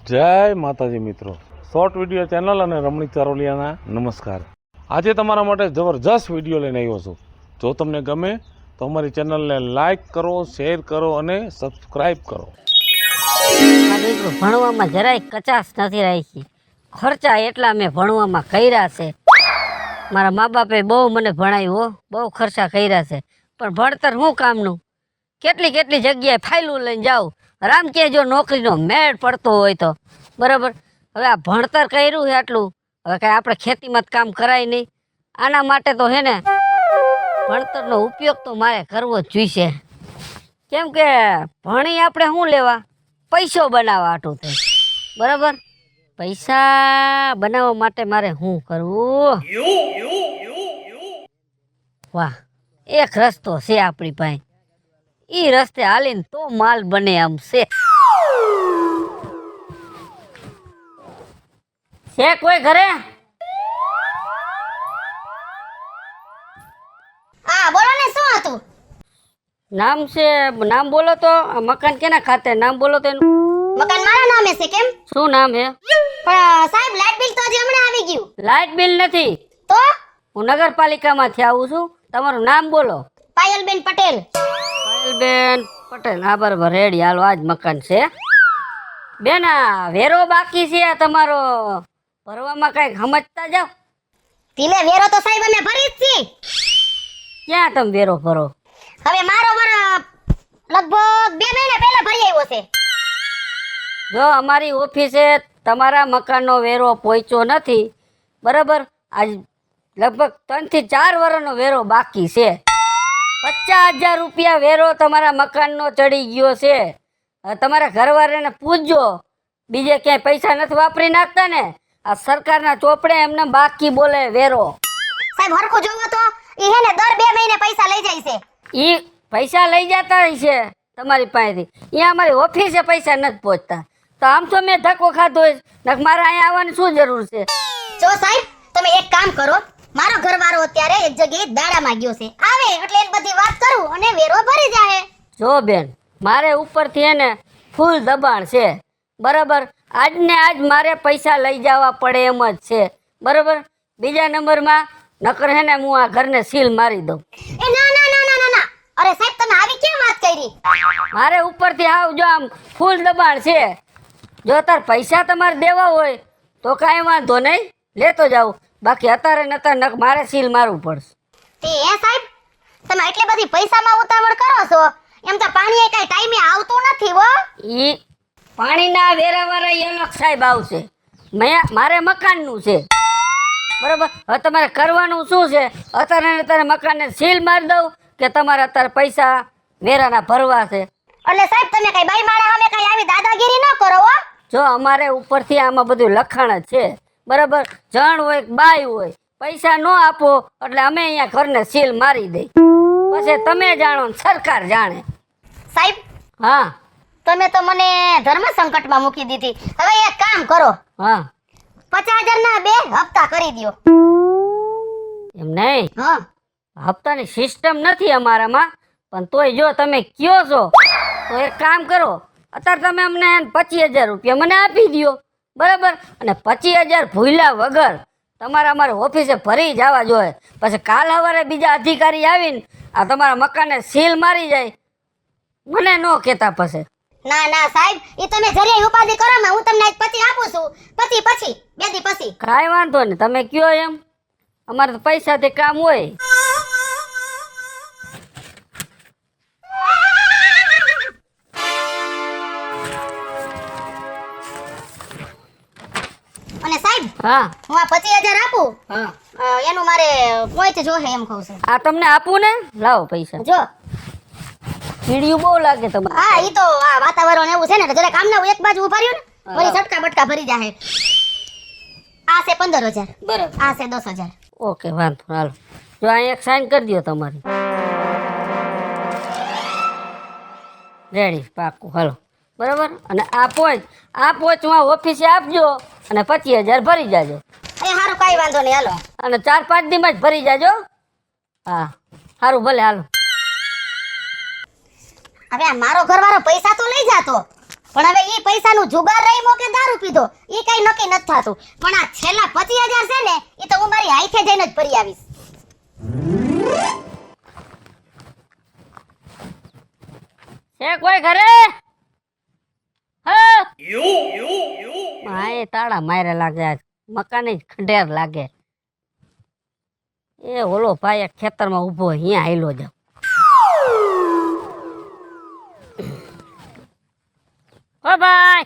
જય માતાજી મિત્રો, શોર્ટ વિડીયો ચેનલ અને રમણીક ચારોલિયાના નમસ્કાર. આજે તમારા માટે જબરજસ્ત વિડીયો લઈને આવ્યો છું. જો તમને ગમે તો અમારી ચેનલને લાઈક કરો, શેર કરો અને સબસ્ક્રાઈબ કરો. ભણવામાં જરાય કચાશ નથી રાખી. ખર્ચા એટલા મેં ભણવામાં કર્યા છે. મારા મા બાપે બહુ મને ભણાવ્યો, બહુ ખર્ચા કર્યા છે, પણ ભણતર શું કામનું? કેટલી કેટલી જગ્યાએ ફાઇલું લઈને જાઉં. રામ કે જો નોકરીનો મેળ પડતો હોય તો બરાબર. હવે આ ભણતર કર્યું છે આટલું, હવે કાંઈ આપણે ખેતીમાં જ કામ કરાય નહીં. આના માટે તો હે ને ભણતરનો ઉપયોગ તો મારે કરવો જ જોઈશે. કેમ કે ભણી આપણે શું લેવા? પૈસો બનાવવા આટું થાય બરાબર. પૈસા બનાવવા માટે મારે શું કરવું? વાહ, એક રસ્તો છે આપણી પાસે. ઈ રસ્તે હાલીને તો માલ બને આમ છે કોઈ ઘરે? હા બોલો ને, શું હતું? નામ છે, નામ બોલો તો. આ મકાન કેના ખાતે? નામ બોલો તો એનું. મકાન મારા નામે છે. કેમ? શું નામ હે? પણ સાહેબ, લાઇટ બિલ તો હજી હમણાં આવી ગયું. લાઇટ બિલ નથી તો હું નગરપાલિકામાંથી આવું છું. તમારું નામ બોલો. પાયલબેન પટેલ. પાયલબેન પટેલ. હા બરાબર, રેડી. હાલો, આજ મકાન છે. બેન, આ વેરો બાકી છે આ તમારો, ભરવામાં કઈક સમજતા જાવ. ધીલે વેરો તો સાહેબ અમે ભરી જ છીએ. ક્યાં તમે વેરો ભરો? હવે મારો લગભગ 2 મહિના પહેલા ભરી આવ્યો છે. જો અમારી ઓફિસે તમારા મકાનનો વેરો પહોંચ્યો નથી બરાબર. આજ લગભગ 3 થી 4 વર્ષનો વેરો બાકી છે. 50,000 રૂપિયા વેરો તમારા મકાનનો ચડી ગયો છે. હવે તમારા ઘરવાળાને પૂછજો, બીજે ક્યાંય પૈસા નથી વાપરી નાખતા ને? આ સરકારના ચોપડે એમને બાકી બોલે વેરો. સાહેબ હરખું જોવો તો ઈ હે ને દર 2 મહિને પૈસા લઈ જાય છે. ઈ પૈસા લઈ જતા છે તમારી પાસેથી. અહીંયા અમારી ઓફિસે પૈસા નથી પહોંચતા. તો આમ તો મેં ધક્કો ખાધો હોય ને, મારે અહીંયા આવવાની શું જરૂર છે? જો સાહેબ, તમે એક કામ કરો, મારો ઘરવાળો અત્યારે એક જગ્યાએ દાડામાં ગયો છે. આવે એટલે એ બધી વાત કરું અને વેરો ભરી જાય. જો બેન, મારે ઉપરથી એને ફૂલ દબાણ છે બરાબર. આજને આજ મારે પૈસા લઈ જવા પડે એમ જ છે બરાબર. બીજા નંબરમાં નકર હે ને હું આ ઘરને સીલ મારી દઉં. એ ના ના ના ના ના ના, અરે સાહેબ તમે આવી કેમ વાત કરી? મારે ઉપરથી આવ જો આમ ફૂલ દબાણ છે. જો તાર પૈસા તમારે દેવા હોય તો કાંઈ વાંધો નહીં, લેતો જાવ. બાકી અત્યારે નતા મારે સીલ મારવું પડશે. તે હે સાહેબ, તમે એટલી બધી પૈસામાં ઉતાવળ કરો છો, એમ તો પાણી કઈ ટાઈમે આવતું નથી હો. ઈ પાણીના વેરાવાળા અલગ સાહેબ આવશે. મારે મકાનનું છે બરાબર. હવે તમારે કરવાનું શું છે? અત્યારે મકાનને સીલ મારી દઉં કે તમારે અત્યારે પૈસા વેરાના ભરવા છે? એટલે સાહેબ તમે કઈ બાઈ માળા સામે કઈ આવી દાદાગીરી ન કરો હો. જો અમારે ઉપરથી આમાં બધું લખાણ જ છે બરાબર. જણ હોય બાઈ હોય, પૈસા ન આપો એટલે અમે અહીંયા ઘરને સીલ મારી દઈ. પછી તમે જાણો ને સરકાર જાણે. સાહેબ હા, તમે તો મને ધર્મ સંકટમાં મૂકી દીધી. હવે એક કામ કરો, હા. 50,000 ના 2 હપ્તા કરી દ્યો. એમ નહીં, હા હપ્તાની સિસ્ટમ નથી અમારામાં, પણ તોય જો તમે કયો છો તો એક કામ કરો, અત્યારે તમે અમને 25,000 રૂપિયા મને આપી દો બરાબર. અને 25,000 ભૂલ્યા વગર તમારે અમારી ઓફિસે ભરી જવા જોઈએ. પછી કાલ સવારે બીજા અધિકારી આવીને આ તમારા મકાનને સીલ મારી જાય, મને ન કહેતા પછી. ના ના સાહેબ, ઈ તમે જરીય ઉપાધિ કરો માં, હું તમને આજ 25 આપું છું. પછી 2 દી પછી કાંઈ વાંધો નહીં, તમે કયો એમ. અમારે તો પૈસાથી કામ હોય. અને સાહેબ હા હું આ 25,000 આપું, હા, એનું મારે પોઈન્ટ જોહે એમ કહું છું. આ તમને આપું ને, લાવો પૈસા. જો કીડિયું બહુ લાગે તમારે. હા, ઈ તો આ વાતાવરણ એવું છે ને કે જરા કામ ના એક બાજુ ઉભા રહ્યો ને વળી છટકા બટકા ભરી જાહે. આ છે 15,000 બરાબર. આ છે 10,000. ઓકે, વાંધો હાલો. જો અહીં એક સાઈન કરી દો તમારી. રેડી, પાકું, હાલો બરાબર. અને આ પોચમાં ઓફિસે આપજો અને 25,000 ભરી જાજો. એ હારું, કાઈ વાંધો નહીં, હાલો. અને 4-5 દીમાં જ ભરી જાજો. હા સારું, ભલે, હાલો. હવે આ મારો ઘરવાળો પૈસા તો લઈ જાતો, પણ હવે ઈ પૈસાનું જુગાર રહીમો કે દારૂ પીધો ઈ કઈ નક્કી નથી થાતું, પણ આ છેલ્લા 25,000 છે ને ઈ તો હું મારી હાથે જઈને જ ભરી આવીશ. છે કોઈ ઘરે? હા માએ તાળા મારે લાગે, આજ મકાને જ ખંડેર લાગે. એ ઓલો ભાઈ એક ખેતરમાં ઊભો અહીંયા હાઈલો જાવ. ઓ ભાઈ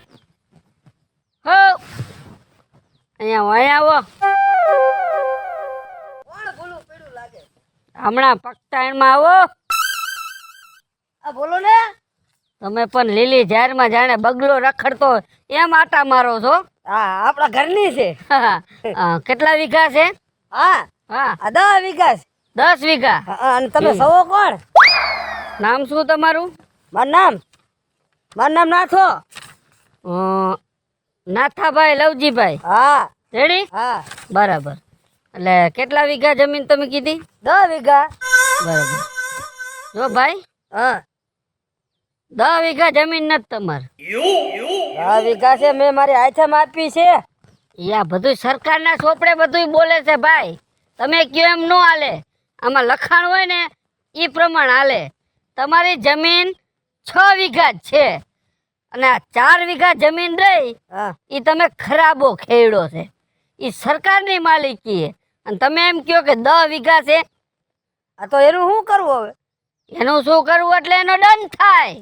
હો અહીંયા આવો. હમણાં પગતાણમાં આવો. બોલો ને. તમે પણ લીલી ઝાડમાં જાણે બગલો રખડતો એમ આટા મારો છો. હા આપણા ઘરની છે. કેટલા વીઘા છે? હા હા આ 10 વીઘા છે. 10 વીઘા. અને તમે સૌ કોણ? નામ શું તમારું? મારું નામ નાથો. નાથાભાઈ લવજીભાઈ. હા રેડી? હા બરાબર. એટલે કેટલા વીઘા જમીન તમે કીધી? 10 વીઘા. બરાબર. જો ભાઈ હા 10 વીઘા જમીન નથી તમારે. 10 વીઘા છે, મેં મારી હાથેમાં આપી છે. યા બધું સરકારના ચોપડે બધું બોલે છે ભાઈ. તમે કયો એમ ન હાલે. આમાં લખાણ હોય ને એ પ્રમાણે હાલે. તમારી જમીન 6 વીઘા જ છે અને આ 4 વીઘા જમીન રહી હા એ તમે ખરાબો ખેડો છે. એ સરકારની માલિકી છે અને તમે એમ કહો કે 10 વીઘા છે. આ તો એનું શું કરવું હવે? એનું શું કરવું એટલે એનો દંડ થાય.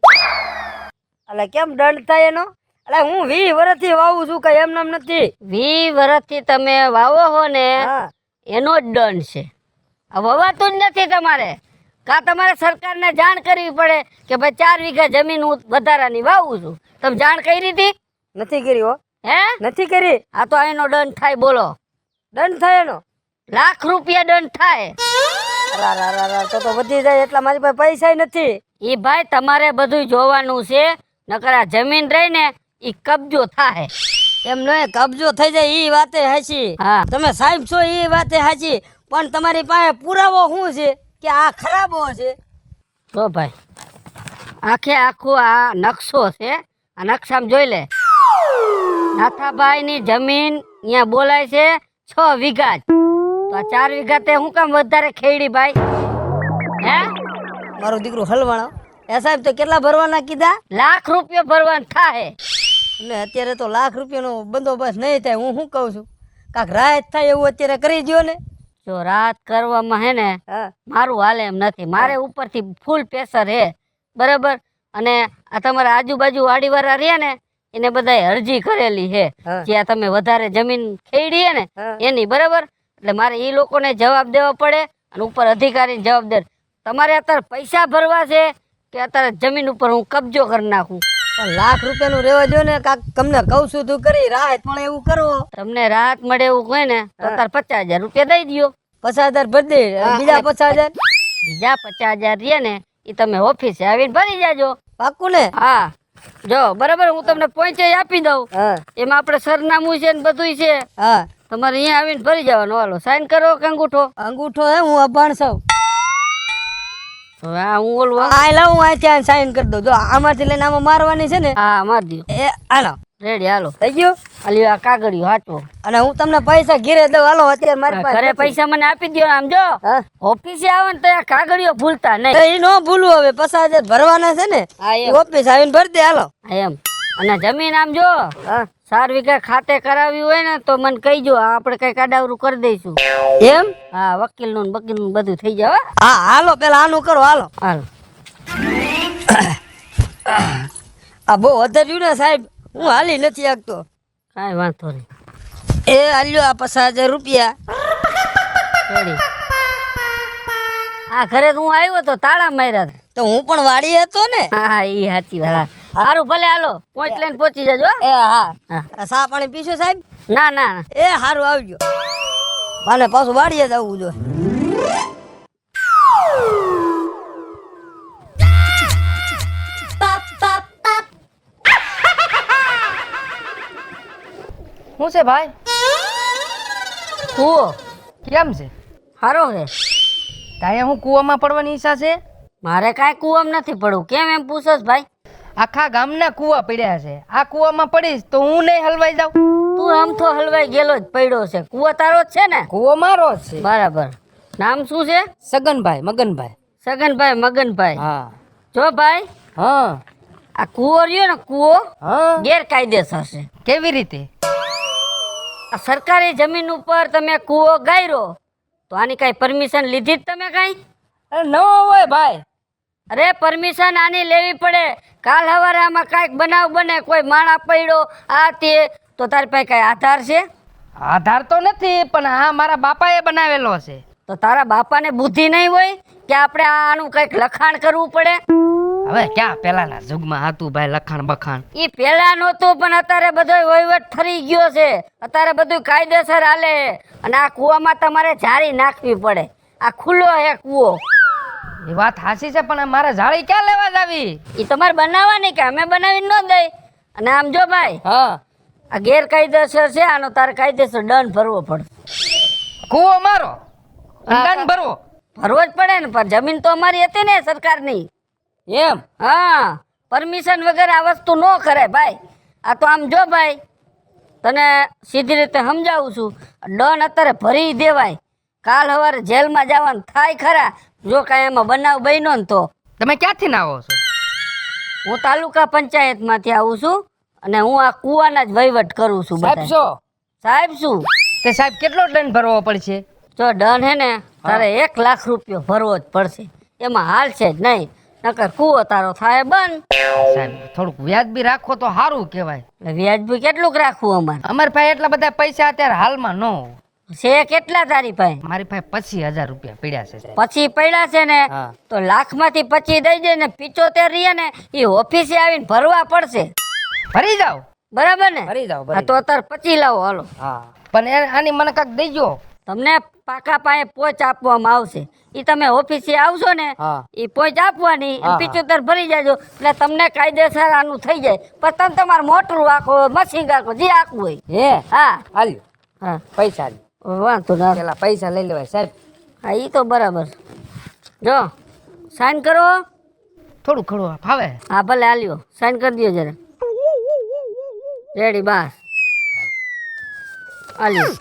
એટલે કેમ દંડ થાય એનો? એટલે હું 20 વર્ષથી વાવું છું, કઈ એમ નામ નથી. 20 વર્ષથી તમે વાવો હો ને હા એનો જ દંડ છે. આ વવાતું જ નથી તમારે. કાં તમારે સરકારને જાણ કરવી પડે કે ભાઈ 4 વીઘા જમીન હું વધારાની વાવું છું. તમે જાણ કરી હતી? નથી કરી હો. હે નથી કરી. આ તો એનો દંડ થાય. બોલો. દંડ થાય એનો? લાખ રૂપિયા દંડ થાય. તો વધી જાય એટલા મારી પાસે પૈસા નથી. એ ભાઈ તમારે બધું જોવાનું છે, નકર આ જમીન રહી ને એ કબજો થાય. એમ નહીં, કબજો થઈ જાય ઈ વાતે હાચી. હા તમે સાહેબ છો ઈ વાતે હાચી, પણ તમારી પાસે પુરાવો શું છે કે આ ખરાબો છે? જો ભાઈ આખે આખો આ નકશો છે. આ નકશામાં જોઈ લે. નાથાભાઈ ની જમીન અહીંયા બોલાય છે 6 વીઘા જ. તો આ 4 વીઘા તે હું કામ વધારે ખેડી ભાઈ? હે મારો દીકરો હલવાણો. એ સાહેબ તો કેટલા ભરવાના કીધા? લાખ રૂપિયા ભરવાનું થાય. ને અત્યારે તો લાખ રૂપિયાનો બંદોબસ્ત નહીં થાય. હું શું કહું છું, કાંક રાહત થાય એવું અત્યારે કરી દ્યો ને. જો રાત કરવામાં હે ને હા મારું હાલે એમ નથી. મારે ઉપરથી ફૂલ પ્રેશર હે. બરાબર. અને આ તમારા આજુબાજુ વાડીવાળા રહ્યા ને એને બધાએ અરજી કરેલી છે હા. જે આ તમે વધારે જમીન ખેડી હે ને હા. એની. બરાબર. એટલે મારે એ લોકોને જવાબ દેવો પડે અને ઉપર અધિકારીને જવાબદાર. તમારે અત્યારે પૈસા ભરવા છે કે અત્યારે જમીન ઉપર હું કબજો કરી નાખું? પણ લાખ રૂપિયાનું રહેવા જો ને, કાંક તમને કહું છું તું કરી રાહત મળે એવું કરો. તમને રાહત મળે એવું હોય ને તો અત્યારે 50,000 રૂપિયા દઈ દો. 50,000 ભરી દે. બીજા 50,000 બીજા 50,000 રહ્યા ને એ તમે ઓફિસે આવીને ભરી જાજો. પાક્કું ને? હા જો બરાબર. હું તમને પહોંચે આપી દઉં. હા એમાં આપણે સરનામું છે ને બધું છે. હા તમારે અહીંયા આવીને ભરી જવાનું. હાલો સાઈન કરો કે અંગૂઠો? અંગૂઠો હે, હું અભાણ છું. હવે આ હું ઓલું આ લાવ, હું આ ત્યાં સાઈન કરી દઉં. જો આમાંથી લઈને આમાં મારવાની છે ને. હા માર દો. એ હાલો રેડી. હાલો થઈ ગયું. હાલી આ કાગળિયો હાચવો. અને હું તમને પૈસા ઘીરે દઉં. હાલો અત્યારે મારી પાસે ઘરે પૈસા મને આપી દો. આમ જો હા ઓફિસે આવો ને તો આ કાગળિયો ભૂલતા નહીં. એ નો ભૂલું. હવે 50,000 ભરવાના છે ને, હા એમ. ઓફિસ આવીને ભરી દે. હાલો હા એમ. અને જમીન આમ જો હા 4 વીઘા ખાતે કરાવી હોય ને તો મને કહીજો. આપણે કઈ કાડાવરું કરી દઈશું. એમ? હા વકીલનું ને બકીલનું બધું થઈ જાય. હો. હા હાલો પેલા આનું કરો. હાલો હાલો. આ બહુ વધાર્યું ને સાહેબ, હું હાલી નથી આગતો. કાંઈ વાંધો નહીં. એ હાલ્યો આ 50,000 રૂપિયા. રેડી. આ ઘરે તો હું આવ્યો તો તાળા માર્યા હતા. તો હું પણ વાડી હતો ને. હા એ સાચી વાત. સારું ભલે હાલો પહોંચ લઈને પહોંચી જજો. હો. એ હા હા. આ સા પાણી પીશો સાહેબ? ના ના ના. એ સારું આવજો. મને પાછું વાડીએ જ આવવું જોઈએ. શું છે ભાઈ? કૂવો કેમ છે? સારો છે. તારે હું કૂવામાં પડવાની ઈચ્છા છે? મારે કાંઈ કૂવામાં નથી પડવું. કેમ એમ પૂછોસ ભાઈ? આખા ગામના કૂવા પડ્યા છે. આ કૂવામાં પડીશ તો હું નહીં હલવાઈ જાઉં. તું આમ તો હલવાઈ ગયેલો જ પડ્યો છે. કૂવો તારો જ છે ને? કૂવો મારો જ છે. બરાબર. નામ શું છે? સગનભાઈ મગનભાઈ. સગનભાઈ મગનભાઈ. હા જો ભાઈ, હા આ કૂવો રહ્યો ને, કૂવો હા. ગેરકાયદેસર છે. કેવી રીતે? આ સરકારી જમીન ઉપર તમે કૂવો ગાયરો તો આની કઈ પરમિશન લીધી જ તમે કઈ? અરે ન હોય ભાઈ. અરે પરમિશન આની લેવી પડે. કાલ સવારે આમાં કાંઈક બનાવ બને, કોઈ માણા પડ્યો આ તે, તો તારી પાસે કઈ આધાર છે? આધાર તો નથી, પણ હા મારા બાપાએ બનાવેલો છે. તો તારા બાપાને બુદ્ધિ નહીં હોય કે આપણે આનું કંઈક લખાણ કરવું પડે? હવે ક્યાં પેલાના યુગમાં હતું ભાઈ લખાણ બખાણ. એ પેલા નહોતું, પણ અત્યારે બધો વહીવટ ફરી ગયો છે. અત્યારે બધું કાયદેસર હાલે. અને આ કૂવામાં તમારે જાળી નાખવી પડે. આ ખુલ્લો હે કૂવો. એ વાત સાચી છે, પણ મારે જાળી ક્યાં લેવા જાવી? એ તમારે બનાવવાની કે અમે બનાવીને ન દઈ? અને આમ જો ભાઈ, હા આ ગેરકાયદેસર છે, આનો તારે કાયદેસર દંડ ભરવો પડે. કૂવો મારો દંડ ભરવો? ભરવો જ પડે ને, પણ જમીન તો અમારી હતી ને સરકારની. એમ? હા, પરમિશન વગર આ વસ્તુ ન કરે ભાઈ. આ તો આમ જો ભાઈ, તને સીધી રીતે સમજાવું છું, દંડ અત્યારે ભરી દેવાય. કાલ સવારે જેલમાં જવાનું થાય ખરા જો કાંઈ એમાં બનાવ બન્યો ને તો. તમે ક્યાંથી ના આવો છો? હું તાલુકા પંચાયતમાંથી આવું છું અને હું આ કૂવાના જ વહીવટ કરું છું. સાહેબ બધાય. છો? સાહેબ શું? તે સાહેબ કેટલો દંડ ભરવો પડશે? જો દંડ હે ને તારે 1 લાખ રૂપિયો ભરવો જ પડશે. એમાં હાલશે જ નહીં, નકર કૂવો તારો થાય બંધ. સાહેબ થોડુંક વ્યાજબી રાખો તો સારું કહેવાય. એટલે વ્યાજબી કેટલુંક રાખવું અમારે? અમારી પાસે એટલા બધા પૈસા અત્યારે હાલમાં ન હોય. છે કેટલા તારી પાસે? મારી પાસે 25,000 રૂપિયા પડ્યા છે સાહેબ. પછી પડ્યા છે ને હા. તો લાખમાંથી 25 દઈ દે ને 75 રહ્યા ને એ ઓફિસે આવીને ભરવા પડશે. ભરી જાઓ. બરાબર ને? ભરી જાઓ, ભરી હા, તો અત્યારે 25 લાવો હાલો. હા પણ આની મને કાંઈક દઈજો. તમને પાકા પાયે પોચ આપવામાં આવશે. એ તમે ઓફિસે આવશો ને હા. એ પોચ આપવાની, હા, 75 ભરી જાજો એટલે તમને કાયદેસર આનું થઈ જાય. પણ તમે તમારે મોટરું આખો, મશીન આખો, જે આખવું હોય. હે હા હાલ્યો હા, પૈસા હાલ્યો. વાંધો ના. પેલા પૈસા લઈ લેવાય સાહેબ. હા, એ તો બરાબર. જો સાઈન કરો. થોડું ઘણું ફાવે. હા ભલે હાલ્યો, સાઈન કરી દો જરા. રેડી બસ હાલ્યો.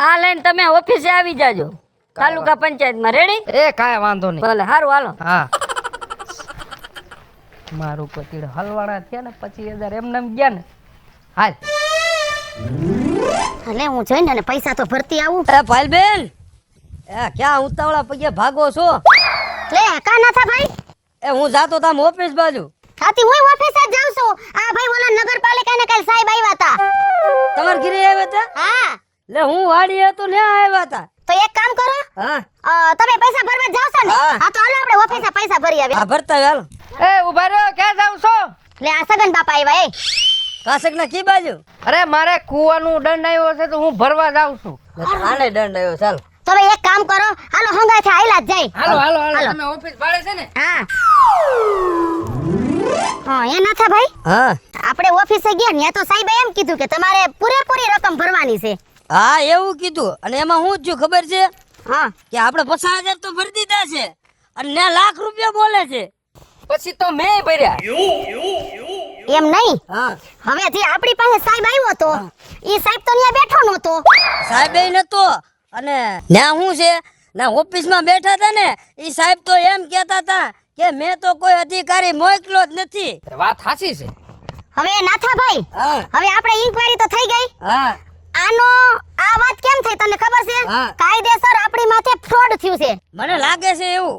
આ લઈને તમે ઓફિસે આવી જાજો તાલુકા પંચાયતમાં. રેડી? એ કાંઈ વાંધો નહીં. ભલે સારું હાલો. હા મારું પતીડ હલવાડા થયા ને 25,000 એમને એમ ગયા ને. હાલ અને હું જોઈને અને પૈસા તો ભરતી આવું. એ ભાઈબેન, એ ક્યાં ઉતાવળા પગે ભાગો છો? લે કા ના થા ભાઈ? એ હું જાતો તામ ઓફિસ બાજુ. ખાતી હું ઓફિસે જ જાઉં છું. આ ભાઈ ઓલા નગરપાલિકાના કાલ સાહેબ આવ્યા હતા. તમાર ઘરે આવ્યા હતા? હા, લે હું વાડી હતો ને આવ્યા હતા. તો એક કામ કરો, હા તમે પૈસા ભરવા જાવ છો ને? હા. હા તો હાલો આપણે ઓફિસે પૈસા ભરી આવીએ. આ ભરતા હાલ. એ ઉભા રહ્યો, ક્યાં જાવ છો? લે આ સગન બાપા આવ્યા. કાસક ના કી બાજુ? અરે મારે કૂવાનું દંડ આવ્યો છે તો હું ભરવા જાઉં છું. આને દંડ આવ્યો. ચાલ તો ભાઈ એક કામ કરો, હાલો હંગાથે આયલા જ જાય. હાલો હાલો હાલો. હાલો. તમે ઓફિસ ભાડે છે ને? હા હા, એ ના થા ભાઈ, હા આપણે ઓફિસે ગયા ને તો સાહેબે એમ કીધું કે તમારે પૂરેપૂરી રકમ ભરવાની છે. હા એવું કીધું. અને એમાં હું જ છું ખબર છે હા, કે આપણે 50,000 તો ભરી દીધા છે અને ને લાખ રૂપિયા બોલે છે. પછી તો મેં ભર્યા. એમ નહીં. હા હવે જે આપણી પાસે સાહેબ આવ્યો તો ઈ સાહેબ તો ત્યાં બેઠો નહોતો. સાહેબ એ નતો. અને ત્યાં શું છે ના ઓફિસમાં બેઠા હતા ને એ સાહેબ તો એમ કહેતા હતા કે મેં તો કોઈ અધિકારી મોકલો જ નથી. વાત સાચી છે. હવે નાથા ભાઈ, હા હવે આપણે ઇન્ક્વાયરી તો થઈ ગઈ. હા આનો આ વાત કેમ થઈ તને ખબર છે? હા. કાયદેસર આપણી માથે ફ્રોડ થયું છે. મને લાગે છે એવું.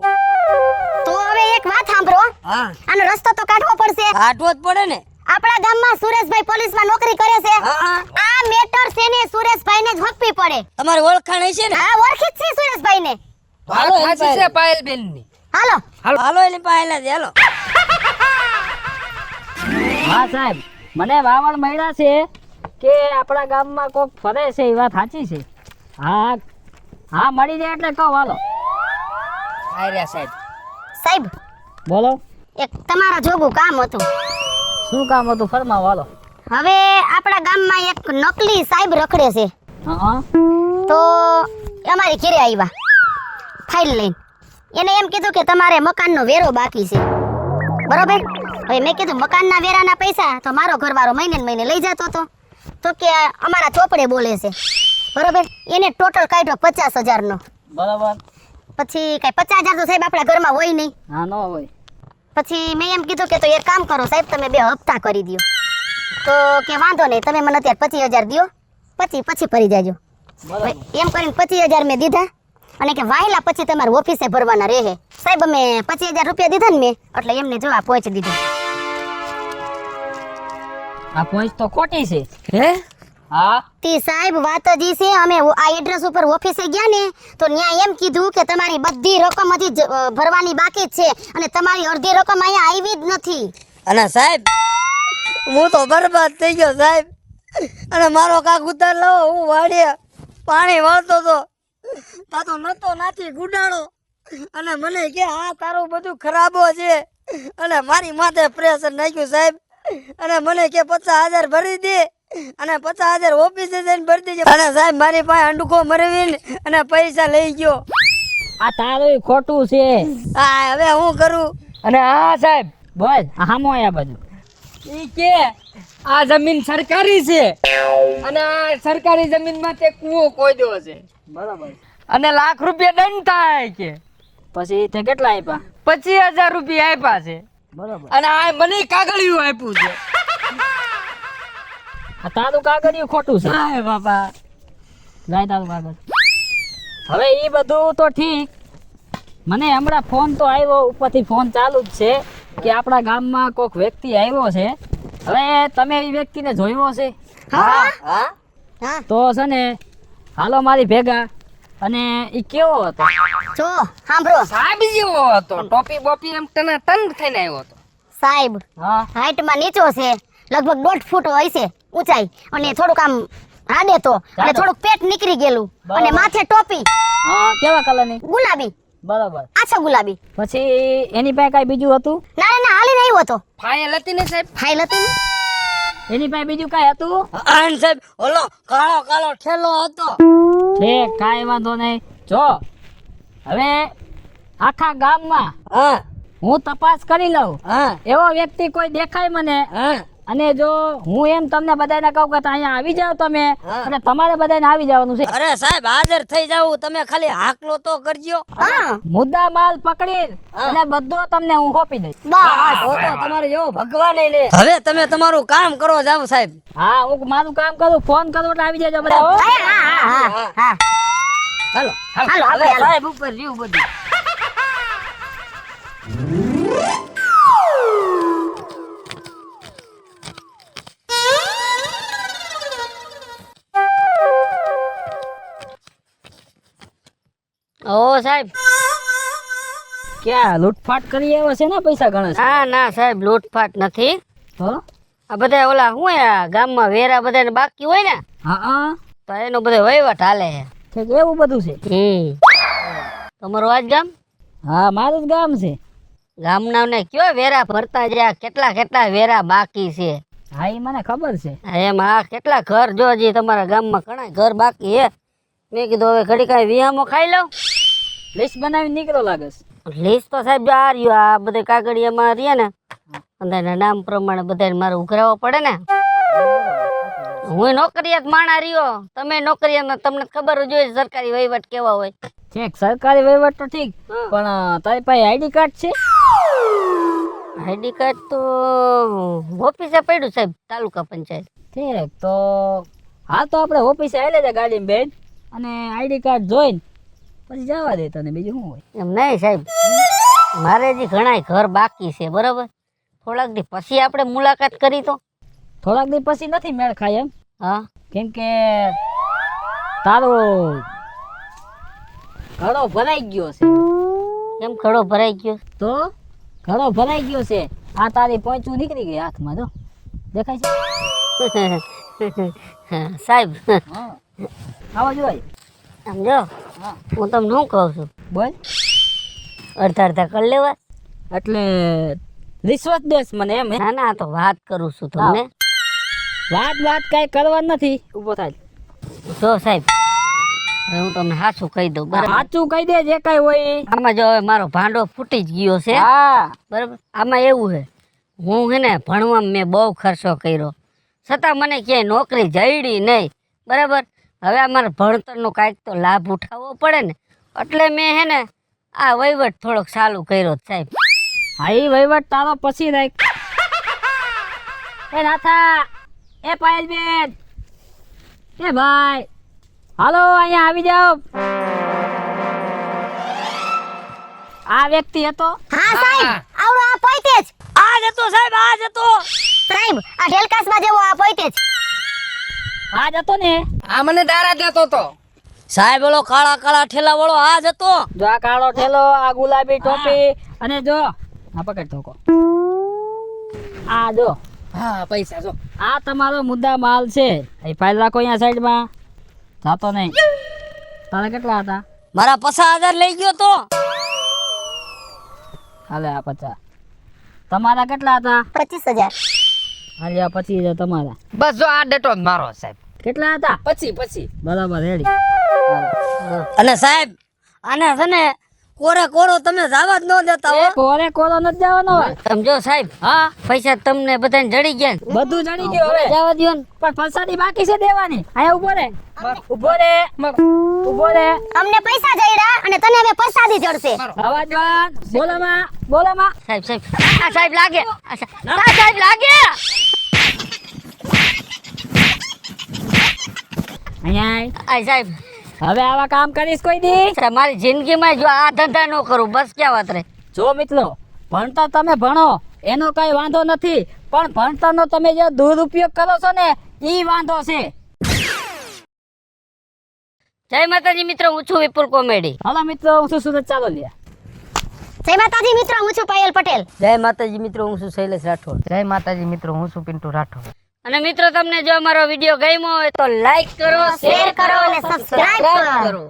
તો હવે એક વાત સાંભળો, હા આનો રસ્તો તો કાઢવો પડશે. કાઢવો જ પડે ને. આપણા ગામમાં સુરેશભાઈ પોલીસમાં નોકરી કરે છે. હા, હા. આ મેટર છે ને સુરેશભાઈને જ હોપવી પડે. તમારી ઓળખાણ હશે ને? હા, ઓળખી જ છે સુરેશભાઈને. હાલો વાત સાચી છે પાયલબેન ની. હાલો. હાલો એની પાસે જ હાલો. હા સાહેબ, મને વાવડ મળ્યા છે કે આપણા ગામમાં કોક ફરે છે. એ વાત સાચી છે? હા હા, મળી જાય એટલે કહો. હાલો આર્યા સાહેબ. સાહેબ, બોલો, એક તમારા જોગું કામ હતું. શું કામ હતું? ફરમાવો. હાલો. હવે આપણા ગામમાં એક નકલી સાહેબ રખડે છે. હા તો અમારી ઘરે આવ્યા ફાઇલ લઈને. એને એમ કીધું કે તમારે મકાનનો વેરો બાકી છે, બરોબર? હવે મેં કીધું મકાનના વેરાના પૈસા તો મારો ઘરવાળો મહિને ને મહિને લઈ જતો હતો. તો કે અમારા ચોપડે બોલે છે, બરોબર. એને ટોટલ કાઢ્યો 50,000 નો. બરાબર. પછી કઈ 50,000 તો સાહેબ આપણા ઘરમાં હોય નહીં. હા, ન હોય. પછી મેં એમ કીધું કે તો એક કામ કરો સાહેબ, તમે 2 હપ્તા કરી દો. તો કે વાંધો નહીં, તમે મને અત્યારે 25,000 દો, પછી ભરી જાજો. બરાબર. એમ કરીને 25,000 મેં દીધા, અને કે વાયલા પછી તમારે ઓફિસે ભરવાના રહે. સાહેબ અમે 25,000 રૂપિયા દીધા ને મેં, એટલે એમને જો આ પહોંચી દીધું. આ પોઈન્ટ તો ખોટી છે. હે હા. તી સાહેબ વાત જ ઈ છે, અમે આ એડ્રેસ ઉપર ઓફિસે ગયા ને તો ત્યાં એમ કીધું કે તમારી બધી રકમ હજી ભરવાની બાકી જ છે, અને તમારી અડધી રકમ અહીંયા આવી જ નથી. અને સાહેબ હું તો બરબાદ થઈ ગયો સાહેબ. અને મારો કાક ઉતાર લો, હું વાડીએ પાણી વાળતો તો તા તો નતો નાથી ગુડાડો, અને મને કે આ તારું બધું ખરાબો છે, અને મારી માથે પ્રેશર નાખ્યું સાહેબ. અને મને કે 50,000 ભરી દે, અને 50,000 ઓફિસે જઈને ભરી દેજો. અને સાહેબ મારી પાસે અંડકો મરવીને અને પૈસા લઈ ગયો. આ તારું ખોટું છે. હા હવે હું કરું? અને હા સાહેબ, બોલ, આ હામો આયા બાજુ. ઈ કે આ જમીન સરકારી છે, અને આ સરકારી જમીનમાં તે કૂવો ખોદ્યો છે, બરાબર. અને લાખ રૂપિયા દંડ થાય કે. પછી તે કેટલા આપ્યા? 25,000 રૂપિયા આપ્યા છે, બરાબર. અને આ મને કાગળિયું આપ્યું છે. આ તારું કાગળિયું ખોટું છે. હાય બાપા. લાય તારું કાગળ. હવે એ બધું તો ઠીક, મને હમણાં ફોન તો આવ્યો, ઉપરથી ફોન ચાલુ જ છે કે આપણા ગામમાં કોઈક વ્યક્તિ આવ્યો છે. હવે તમે એ વ્યક્તિને જોયો છે? હા હા હા તો છે ને હાલો મારી ભેગા. અને એ કેવો હતો? જો સાંભળો સાહેબ જેવો હતો, ટોપી બોપી એમ ટના ટન થઈને આવ્યો હતો. સાહેબ, હા, હાઈટમાં નીચો છે, લગભગ 1.5 ફૂટ હશે ઊંચાઈ, અને થોડુંક આમ આડે તો, અને થોડુંક પેટ નીકળી ગયેલું, અને માથે ટોપી હા. કેવા કલરની? ગુલાબી, બરાબર. આછો ગુલાબી. પછી એની પાસે કાંઈ બીજું હતું? ના ના હાલીને આવ્યો હતો. ફાઇલ હતી ને સાહેબ? ફાઇલ હતી ને? એની પાસે બીજું કાંઈ હતું? આન સાહેબ ઓલો કાળો કાળો ઠેલો હતો. ઠીક, કાંઈ વાંધો નહીં. જો હવે આખા ગામમાં હા હું તપાસ કરી લઉં, હા એવો વ્યક્તિ કોઈ દેખાય મને, હા અને જો હું એમ તમને બધાને કહું કે અહીંયા આવી જાઓ તમે, હા. અને તમારે બધાને આવી જવાનું છે. અરે સાહેબ હાજર થઈ જાવ, તમે ખાલી હાકલો તો કરજો. હા મુદ્દા માલ પકડી હા. અને બધો તમને હું સોંપી દઈશ. બસ તો તમારે જેવો ભગવાન ને. હવે તમે તમારું કામ કરો જાવ સાહેબ. હા, હું મારું કામ કરું, ફોન કરું એટલે આવી જજો બધા, હો. હા હા હાલો હાલો હવે હાલો. સાહેબ ઉપર રહ્યું બધું. ઓ સાહેબ. ક્યાં લૂંટફાટ કરી આવ્યો છે ને પૈસા ગણે છે? ના ના સાહેબ, લૂંટફાટ નથી. તો આ બધા ઓલા શું આ ગામમાં વેરા બધાને બાકી હોય ને, હા હા, તો એનો બધો વહીવટ હાલે છે. ઠીક, એવું બધું છે. તમારું આજ ગામ? હા, મારું જ ગામ છે. ગામના ને કયો વેરા ભરતા જ્યાં કેટલા કેટલા વેરા બાકી છે. હા, એ મને ખબર છે. એમ આ કેટલા ઘર જો હજી તમારા ગામમાં ઘણા ઘર બાકી છે. મેં કીધું હવે ઘડી કાંઈ વિહામો ખાઈ લઉં. લિસ્ટ બનાવી નીકળો લાગે છે. લિસ્ટ તો સાહેબ જો આ રહ્યું, આ બધા કાગળિયામાં રહ્યા ને, બધાના નામ પ્રમાણે બધાને મારે ઉઘરાવવો પડે ને. હું નોકરિયાત માણા રહ્યો, તમે નોકરિયાત, તમને ખબર જ હોય સરકારી વહીવટ કેવા હોય. ઠીક, સરકારી વહીવટ તો ઠીક, પણ તારી પાસે આઈડી કાર્ડ છે? આઈડી કાર્ડ તો ઓફિસે પડ્યું સાહેબ, તાલુકા પંચાયત. ઠીક, તો હા, તો આપણે ઓફિસે આવી લેજે ગાડીમાં બેન, અને આઈડી કાર્ડ જોઈને પછી જવા દે તને, બીજું શું હોય. એમ નહીં સાહેબ, મારે હજી ઘણા ઘર બાકી છે, બરાબર. થોડાક દી પછી આપણે મુલાકાત કરી તો. થોડાક દી પછી નથી મેળ ખાય એમ. હા, કેમ કે તારો ઘડો ભરાઈ ગયો છે. એમ ખડો ભરાઈ ગયો. તો ઘડો ભરાઈ ગયો છે. આ તારી પોંચું નીકળી ગઈ હાથમાં, જો દેખાય છે. સાહેબ હા, આવા જોઈએ. સમજો, હા, હું તમને શું કહું છું, બોલ. અડધા અડધા કરી લેવા. એટલે રિશ્વત દેશ મને એમ હે? ના ના, આ તો વાત કરું છું તમને. વાત કઈ કરવા નથી. ઉભો થાય. જો સાહેબ, હવે હું તમને સાચું કહી દઉં, બરાબર. સાચું કહી દે જે કઈ હોય. આમાં જો હવે મારો ભાંડો ફૂટી જ ગયો છે, હા, બરાબર. આમાં એવું છે હું હે ને ભણવામાં મેં બહુ ખર્ચો કર્યો છતાં મને ક્યાંય નોકરી જઈડી નહીં બરાબર. હવે આ મારા ભણતરનો કાંઈક તો લાભ ઉઠાવવો પડે ને એટલે મેં હે ને આ વહીવટ થોડોક ચાલુ કર્યો સાહેબ. હા એ વહીવટ તારો પછી રાખ. એ નાથા, એ પાયલબેન, એ ભાઈ, હાલો અહીંયા આવી જાઓ. આ વ્યક્તિ હતો. હા સાહેબ, આવડો આ પોઈતે જ. આ જતો સાહેબ, આ જતો. સાહેબ, આ ઢેલકાસમાં જેવો આ પોઈતે જ. આ જતો ને. આ મને દારા દેતો તો. સાહેબ ઓલો કાળા કાળા ઠેલા વાળો આ જતો. જો આ કાળો ઠેલો, આ ગુલાબી ટોપી, અને જો આ પકડ ધોકો. આ જો, હા પૈસા જો. આ તમારો મુદ્દા માલ છે. એ ફાઇલ રાખો અહીંયા સાઈડમાં. જાતો નહીં. તારે કેટલા હતા? મારા 50,000 લઈ ગયો તો. હાલે આ 50. તમારા કેટલા હતા? 25,000. હાલે આ 25,000 તમારા. બસ જો આ ડેટો જ મારો સાહેબ. કેટલા હતા? પછી બરાબર રેડી. અને સાહેબ આને છે ને કોરે કોરો તમે જવા જ ન દેતા હો. કોરે કોરો નથી જવાનો હોય. સમજો સાહેબ, હા, પૈસા તમને બધાને જડી ગયા ને? બધું જાણી ગયું હવે. જવા દ્યો ને. પણ ફરસાદી બાકી છે દેવાની. અહીંયા ઉભો રે, ઉભો રે, ઉભો રે. અમને પૈસા જઈડા અને તને હવે પ્રસાદી જડશે. અવાજ બંધ. બોલામાં, બોલામાં. સાહેબ સાહેબ આ સાહેબ લાગે આ સાહેબ લાગે. અહીંયા આય. આ સાહેબ હવે આવા કામ કરીશ કોઈ દી? મારી જિંદગીમાં જો આ ધંધા ન કરું બસ ક્યાં વાત રે. જો મિત્રો, ભણતર તમે ભણો એનો કઈ વાંધો નથી, પણ ભણતરનો તમે જે દુરુપયોગ કરો છો ને ઈ વાંધો છે. જય માતાજી મિત્રો, હું છું વિપુલ કોમેડી. હાલો મિત્રો, હું છું સુરત. ચાલો લે. જય માતાજી મિત્રો, હું છું પાયલ પટેલ. જય માતાજી મિત્રો, હું છું શૈલેષ રાઠોડ. જય માતાજી મિત્રો, હું છું પિન્ટુ રાઠોડ. અને મિત્રો તમને જો અમારો વિડીયો ગમ્યો હોય તો લાઈક કરો, શેર કરો અને સબસ્ક્રાઇબ કરો. કરો.